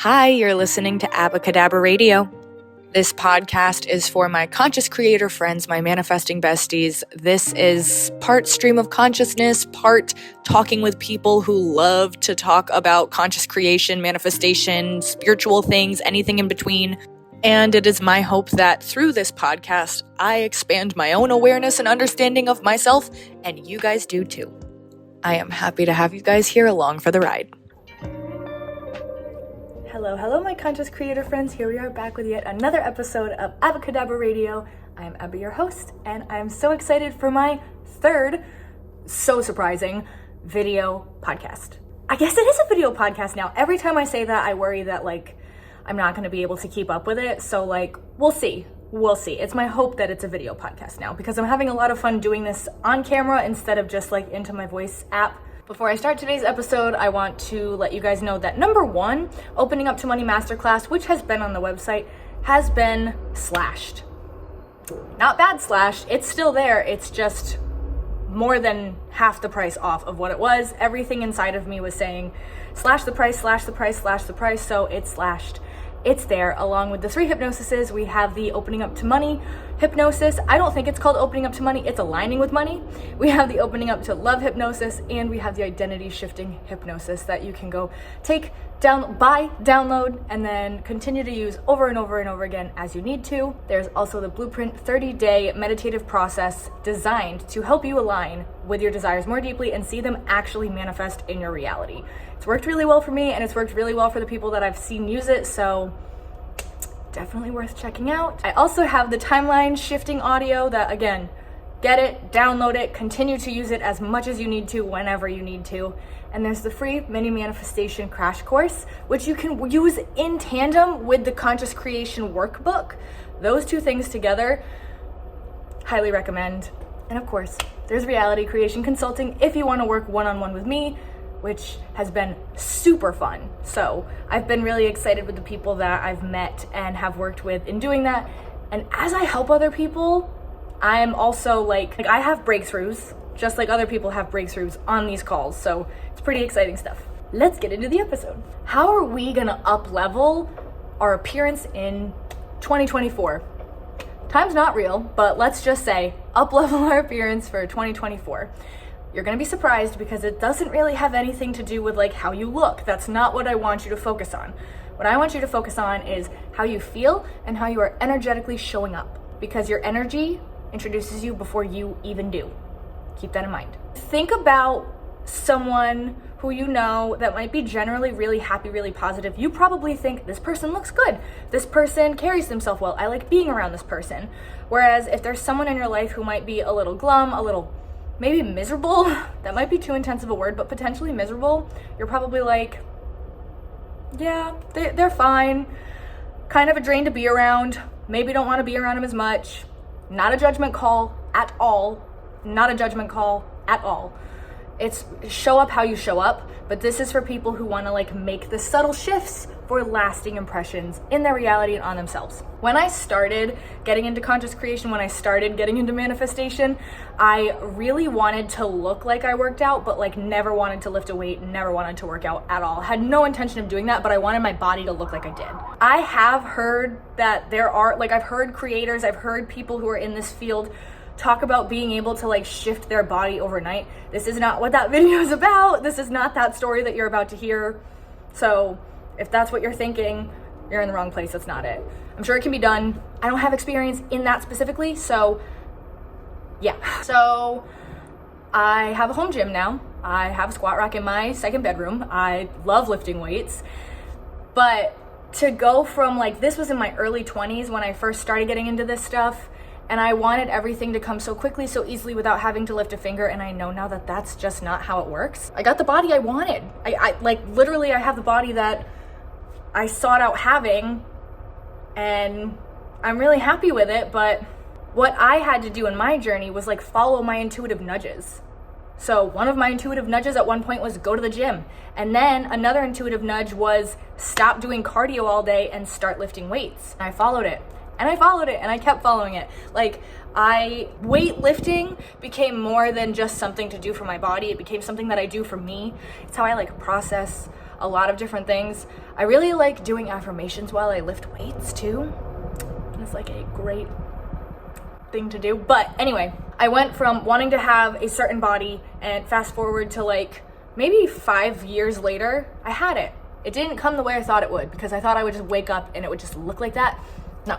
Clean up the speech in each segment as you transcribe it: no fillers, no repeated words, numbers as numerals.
Hi, you're listening to Abbacahdabrapod Radio. This podcast is for my conscious creator friends, my manifesting besties. This is part stream of consciousness, part talking with people who love to talk about conscious creation, manifestation, spiritual things, anything in between. And it is my hope that through this podcast, I expand my own awareness and understanding of myself, and you guys do too. I am happy to have you guys here along for the ride. Hello, my conscious creator friends. Here we are back with yet another episode of Abbacahdabrapod Radio. I am Abby, your host, and I'm so excited for my third, so surprising, video podcast. I guess it is a video podcast now. Every time I say that, I worry that, I'm not going to be able to keep up with it. So, we'll see. We'll see. It's my hope that it's a video podcast now because I'm having a lot of fun doing this on camera instead of just, into my voice app. Before I start today's episode, I want to let you guys know that number one, Opening Up to Money Masterclass, which has been on the website, has been slashed. Not bad slashed. It's still there. It's just more than half the price off of what it was. Everything inside of me was saying, slash the price, slash the price, slash the price. So it's slashed. It's there along with the 3 hypnosises. We have the Opening Up to Money hypnosis. I don't think it's called Opening Up to Money. It's Aligning with Money. We have the Opening Up to Love hypnosis, and we have the Identity Shifting hypnosis that you can go take down, buy, download, and then continue to use over and over and over again as you need to. There's also the Blueprint 30-day meditative process designed to help you align with your desires more deeply and see them actually manifest in your reality. It's worked really well for me, and it's worked really well for the people that I've seen use it, so definitely worth checking out. I also have the timeline shifting audio that, again, get it, download it, continue to use it as much as you need to, whenever you need to. And there's the free mini manifestation crash course, which you can use in tandem with the conscious creation workbook. Those two things together, highly recommend. And of course, there's reality creation consulting if you want to work one-on-one with me, which has been super fun. So I've been really excited with the people that I've met and have worked with in doing that. And as I help other people, I'm also I have breakthroughs, just like other people have breakthroughs on these calls. So it's pretty exciting stuff. Let's get into the episode. How are we gonna up-level our appearance in 2024? Time's not real, but let's just say up-level our appearance for 2024. You're gonna be surprised because it doesn't really have anything to do with how you look. That's not what I want you to focus on. What I want you to focus on is how you feel and how you are energetically showing up, because your energy introduces you before you even do. Keep that in mind. Think about someone who you know that might be generally really happy, really positive. You probably think, this person looks good. This person carries themselves well. I like being around this person. Whereas if there's someone in your life who might be a little glum, a little maybe miserable, that might be too intense of a word, but potentially miserable, you're probably yeah, they're fine. Kind of a drain to be around. Maybe don't want to be around them as much. Not a judgment call at all. Not a judgment call at all. It's show up how you show up, but this is for people who want to make the subtle shifts for lasting impressions in their reality and on themselves. When I started getting into conscious creation, when I started getting into manifestation, I really wanted to look like I worked out, but never wanted to lift a weight, never wanted to work out at all. Had no intention of doing that, but I wanted my body to look like I did. I have heard that there are, I've heard creators, I've heard people who are in this field talk about being able to shift their body overnight. This is not what that video is about. This is not that story that you're about to hear. So if that's what you're thinking, you're in the wrong place. That's not it. I'm sure it can be done. I don't have experience in that specifically. So yeah. So I have a home gym now. I have a squat rack in my second bedroom. I love lifting weights. But to go from this was in my early 20s when I first started getting into this stuff. And I wanted everything to come so quickly, so easily without having to lift a finger. And I know now that that's just not how it works. I got the body I wanted. I literally, I have the body that I sought out having, and I'm really happy with it. But what I had to do in my journey was follow my intuitive nudges. So one of my intuitive nudges at one point was go to the gym. And then another intuitive nudge was stop doing cardio all day and start lifting weights. And I followed it. And I followed it, and I kept following it. Weightlifting became more than just something to do for my body. It became something that I do for me. It's how I process a lot of different things. I really like doing affirmations while I lift weights too. It's like a great thing to do. But anyway, I went from wanting to have a certain body, and fast forward to like maybe 5 years later, I had it. It didn't come the way I thought it would, because I thought I would just wake up and it would just look like that. No.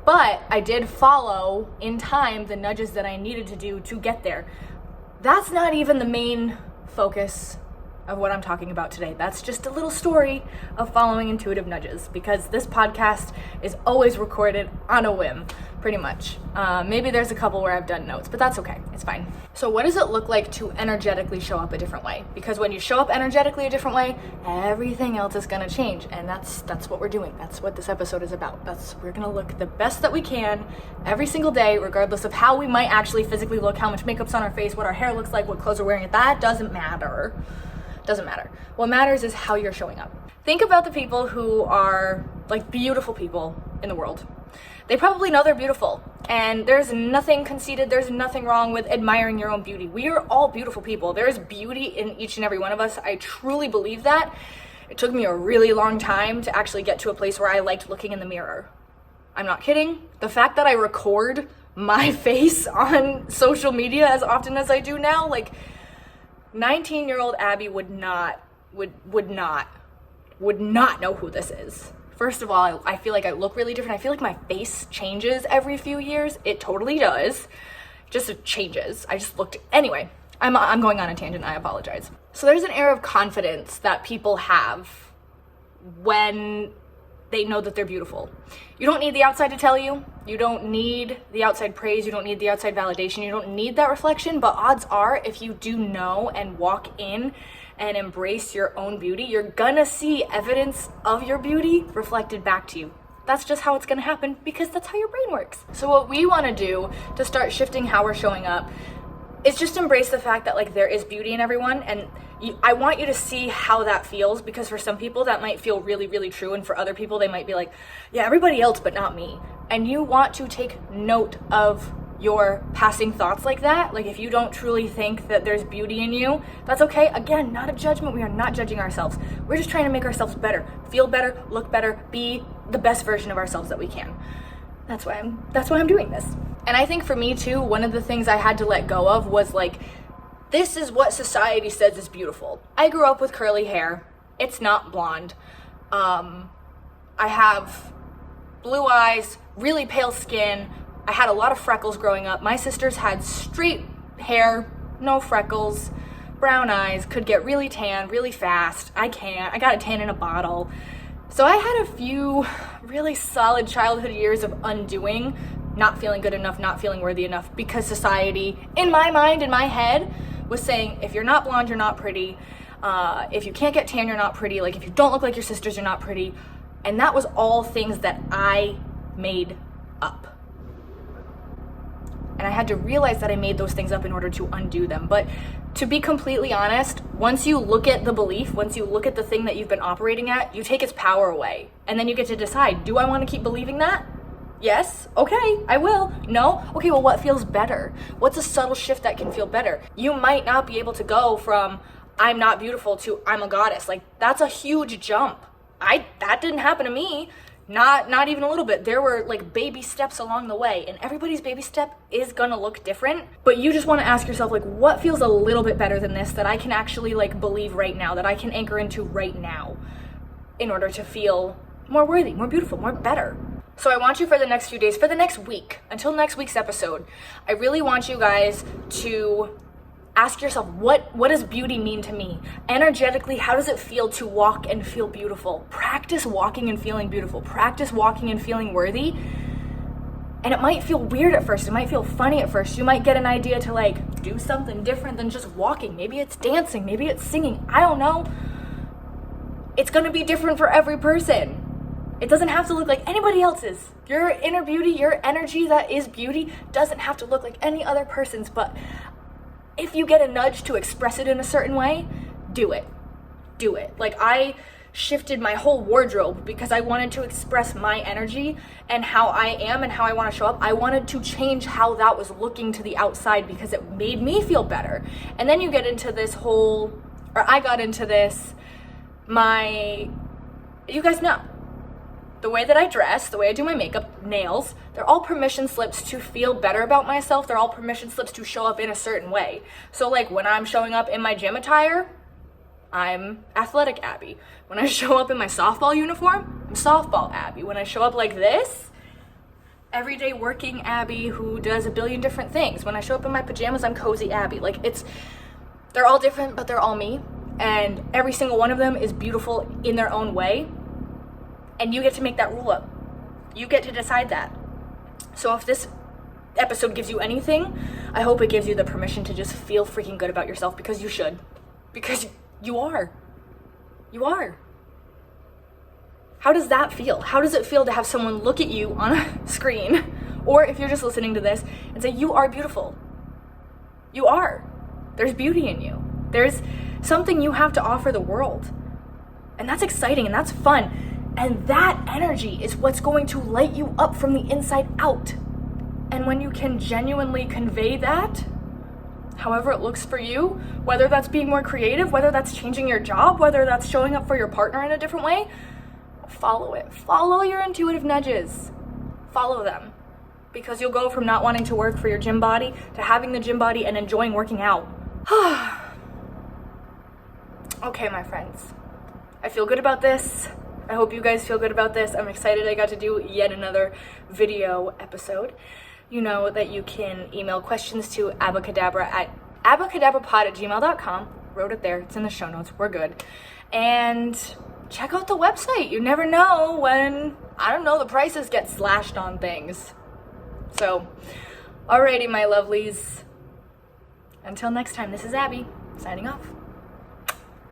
But I did follow in time the nudges that I needed to do to get there. That's not even the main focus of what I'm talking about today. That's just a little story of following intuitive nudges, because this podcast is always recorded on a whim, pretty much. Maybe there's a couple where I've done notes, but that's okay, it's fine. So what does it look like to energetically show up a different way? Because when you show up energetically a different way, everything else is gonna change, and that's what we're doing. That's what this episode is about. We're gonna look the best that we can every single day, regardless of how we might actually physically look, how much makeup's on our face, what our hair looks like, what clothes we're wearing. That doesn't matter. Doesn't matter. What matters is how you're showing up. Think about the people who are like beautiful people in the world. They probably know they're beautiful, and there's nothing conceited, there's nothing wrong with admiring your own beauty. We are all beautiful people. There is beauty in each and every one of us. I truly believe that. It took me a really long time to actually get to a place where I liked looking in the mirror. I'm not kidding. The fact that I record my face on social media as often as I do now, like 19-year-old Abby would not know who this is. First of all, I feel like I look really different. I feel like my face changes every few years. It totally does. Just it changes. I just looked, anyway, I'm going on a tangent, I apologize. So there's an air of confidence that people have when they know that they're beautiful. You don't need the outside to tell you. You don't need the outside praise. You don't need the outside validation. You don't need that reflection, but odds are if you do know and walk in and embrace your own beauty, you're gonna see evidence of your beauty reflected back to you. That's just how it's gonna happen, because that's how your brain works. So what we wanna do to start shifting how we're showing up is just embrace the fact that like there is beauty in everyone, and I want you to see how that feels, because for some people that might feel really, really true, and for other people they might be like, yeah, everybody else but not me. And you want to take note of your passing thoughts like that. Like if you don't truly think that there's beauty in you, that's okay. Again, not a judgment. We are not judging ourselves. We're just trying to make ourselves better, feel better, look better, be the best version of ourselves that we can. That's why I'm doing this. And I think for me too, one of the things I had to let go of was like, this is what society says is beautiful. I grew up with curly hair. It's not blonde. I have blue eyes, really pale skin. I had a lot of freckles growing up. My sisters had straight hair, no freckles, brown eyes, could get really tan really fast. I can't. I got a tan in a bottle. So I had a few really solid childhood years of undoing, not feeling good enough, not feeling worthy enough, because society, in my mind, in my head, was saying, if you're not blonde, you're not pretty. If you can't get tan, you're not pretty. Like, if you don't look like your sisters, you're not pretty. And that was all things that I made up. And I had to realize that I made those things up in order to undo them. But to be completely honest, once you look at the belief, once you look at the thing that you've been operating at, you take its power away. And then you get to decide, do I want to keep believing that? Yes, okay, I will. No? Okay, well, what feels better? What's a subtle shift that can feel better? You might not be able to go from I'm not beautiful to I'm a goddess. Like, that's a huge jump. That didn't happen to me. Not even a little bit. There were like baby steps along the way, and everybody's baby step is gonna look different, but you just want to ask yourself, like, what feels a little bit better than this that I can actually like believe right now, that I can anchor into right now in order to feel more worthy, more beautiful, more better. So I want you for the next few days, for the next week, until next week's episode, I really want you guys to ask yourself, what does beauty mean to me? Energetically, how does it feel to walk and feel beautiful? Practice walking and feeling beautiful. Practice walking and feeling worthy. And it might feel weird at first. It might feel funny at first. You might get an idea to like do something different than just walking. Maybe it's dancing. Maybe it's singing. I don't know. It's going to be different for every person. It doesn't have to look like anybody else's. Your inner beauty, your energy that is beauty, doesn't have to look like any other person's. But if you get a nudge to express it in a certain way, do it. Do it. Like, I shifted my whole wardrobe because I wanted to express my energy and how I am and how I want to show up. I wanted to change how that was looking to the outside because it made me feel better. And then you get into this whole or I got into this, you guys know, the way that I dress, the way I do my makeup, nails, they're all permission slips to feel better about myself. They're all permission slips to show up in a certain way. So like when I'm showing up in my gym attire, I'm athletic Abby. When I show up in my softball uniform, I'm softball Abby. When I show up like this, everyday working Abby who does a billion different things. When I show up in my pajamas, I'm cozy Abby. Like they're all different, but they're all me. And every single one of them is beautiful in their own way. And you get to make that rule up. You get to decide that. So if this episode gives you anything, I hope it gives you the permission to just feel freaking good about yourself, because you should. Because you are. You are. How does that feel? How does it feel to have someone look at you on a screen, or if you're just listening to this, and say, you are beautiful? You are. There's beauty in you. There's something you have to offer the world. And that's exciting and that's fun. And that energy is what's going to light you up from the inside out. And when you can genuinely convey that, however it looks for you, whether that's being more creative, whether that's changing your job, whether that's showing up for your partner in a different way, follow it. Follow your intuitive nudges. Follow them. Because you'll go from not wanting to work for your gym body to having the gym body and enjoying working out. Okay, my friends. I feel good about this. I hope you guys feel good about this. I'm excited I got to do yet another video episode. You know that you can email questions to abbacahdabrapod@gmail.com. Wrote it there. It's in the show notes. We're good. And check out the website. You never know when, the prices get slashed on things. So, alrighty, my lovelies. Until next time, this is Abby, signing off.